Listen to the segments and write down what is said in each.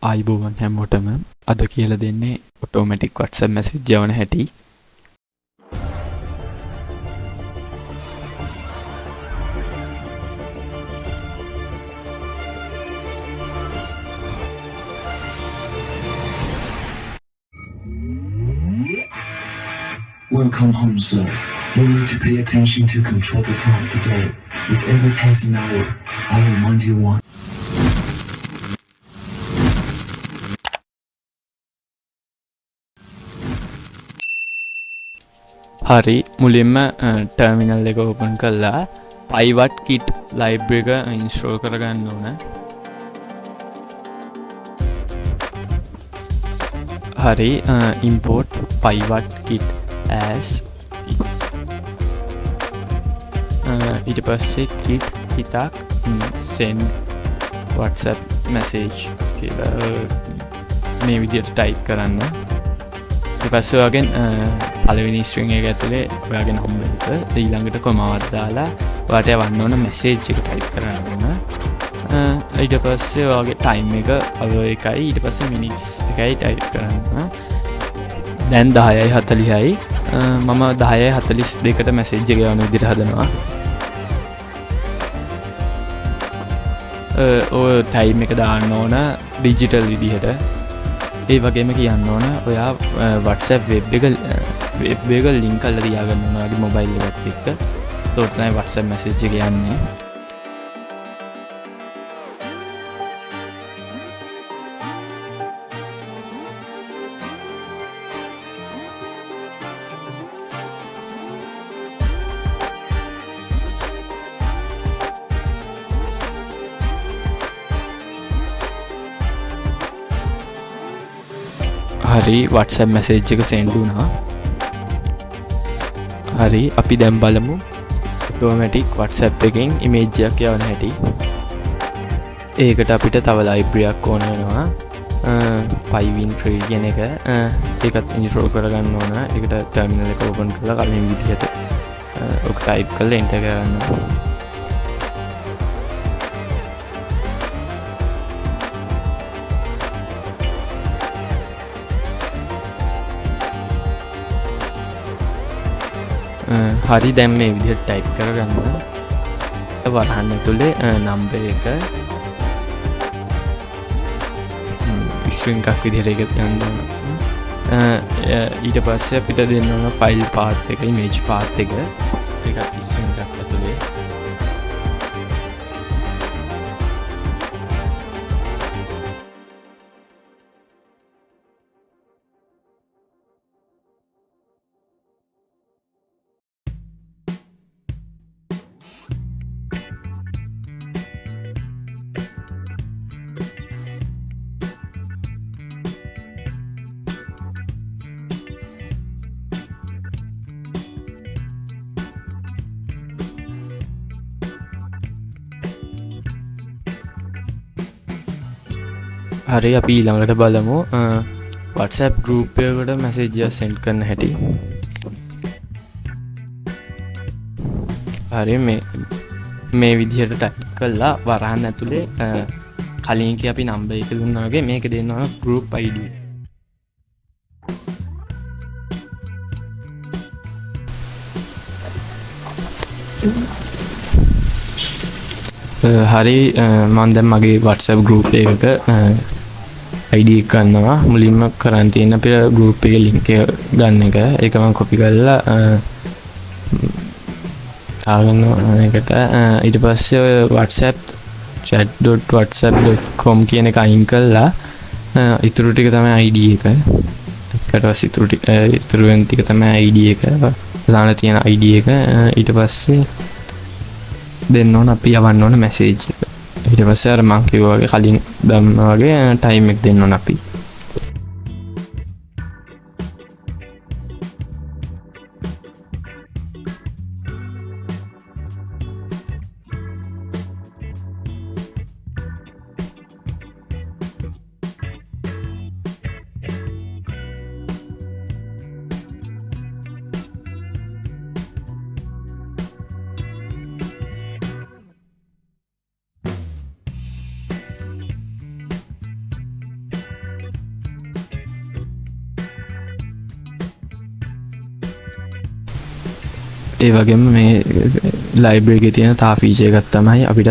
ආයිබෝවන් හැමෝටම අද කියලා දෙන්නේ ඔටෝමැටික් WhatsApp මැසේජ් යවන හැටි. Welcome home, sir. You need to pay attention to control the time today. With every passing hour, I remind you one. හරි මුලින්ම ටර්මිනල් එක ඕපන් කරලා පයිවට් කිට් ලයිබ්‍රරි එක ඉන්ස්ටෝල් කරගන්න ඕන. හරි import pivot kit as ඊට පස්සේ kit හිතක් send WhatsApp message කියලා මේ විදිහට ටයිප් කරන්න. ඊට පස්සේ ඔයගෙන් පළවෙනි ස්ට්‍රින්ග් එක ඇතුලේ ඔයාගේ නම්බර් එක ඊළඟට කොමාවක් දාලා ඔයාට යවන්න ඕන මැසේජ් එක ටයිප් කරන්න ඕන. ඊට පස්සේ ඔයාගේ ටයිම් එක hour එකයි ඊට පස්සේ මිනිට්ස් එකයි ටයිප් කරන්න. දැන් 10:40යි. මම 10:42ට මැසේජ් එක යවන විදිහට හදනවා. ඔය ටයිම් එක දාන්න ඕන ඩිජිටල් විදිහට. ඒ වගේම කියන්න ඕන ඔයා WhatsApp වෙබ් එක ලින්ක් කරලා තියාගන්න ඕන ඔයාගේ මොබයිල් එකත් එක්ක. ඒකට තමයි WhatsApp මැසේජ් එක යන්නේ. හරි WhatsApp මැසේජ් එක සෙන්ඩ් වුණා. හරි අපි දැන් බලමු ඔටෝමැටික් WhatsApp එකෙන් ඉමේජ් එකක් යවන හැටි. ඒකට අපිට තව ලයිබ්‍රරි එකක් ඕන වෙනවා. Pywin3 කියන එක. ඒකත් ඉන්ස්ටෝල් කරගන්න ඕන. ඒකට ටර්මිනල් එක ඕපන් කරලා කලින් විදිහට ඔක ටයිප් කරලා එන්ටර් කරන්න. හරි දැන් මේ විදිහට ටයිප් කරගන්න. වරහන් ඇතුලේ නම්බර් එක ස්ට්‍රින්ග් එකක් විදිහට එක යන්න ඕන. ඊට පස්සේ අපිට දෙන්න ඕන ෆයිල් පාත් එක, ඉමේජ් පාත් එක. ඒකත් ස්ට්‍රින්ග් එකක් ඇතුලේ. හරි අපි ඊළඟට බලමු WhatsApp group එකකට message send කරන හැටි. හරි මේ විදිහට ටයිප් කළා වරහන් ඇතුලේ කලින් කී අපි නම්බර් එක දුන්නා වගේ මේක දෙන්න ඕන group ID. හරි මම දැන් මගේ WhatsApp group එකක ID එක ගන්නවා. මුලින්ම කරන් තියෙන අපේ group එකේ link එක ගන්න එක. ඒක මම copy කරලා ආගන්න එකට ඊට පස්සේ ඔය WhatsApp chat.whatsapp.com කියන එක අයින් කළා. ඊටු ටික තමයි ID එක. ඊට පස්සේ ඊටු වෙන ටික තමයි ID එක. දාන තියෙන ID එක. ඊට පස්සේ දෙන්න ඕන අපි යවන්න ඕන මැසේජ් එක. ඊට පස්සේ අර මං කිව්වා වගේ කලින් දැම්මා වගේ ටයිම් එක දෙන්න ඕන අපි. ඒ වගේම මේ ලයිබ්‍රරි එකේ තියෙන තා ෆීචර් එකක් තමයි අපිට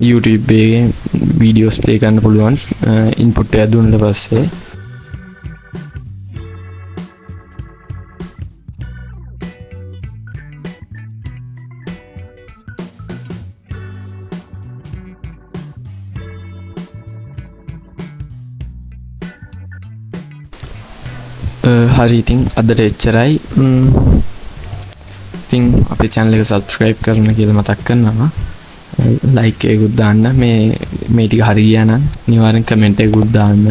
YouTube එකේ වීඩියෝස් ප්ලේ කරන්න පුළුවන් ඉන්පුට් එක දුන්නාට පස්සේ. හරි ඉතින් අදට එච්චරයි. ඉතින් අපේ channel එක subscribe කරන්න කියලා මතක් කරනවා. like එකකුත් දාන්න. මේ ටික හරි ගියා නම් අනිවාර්යෙන් comment එකකුත් දාන්න.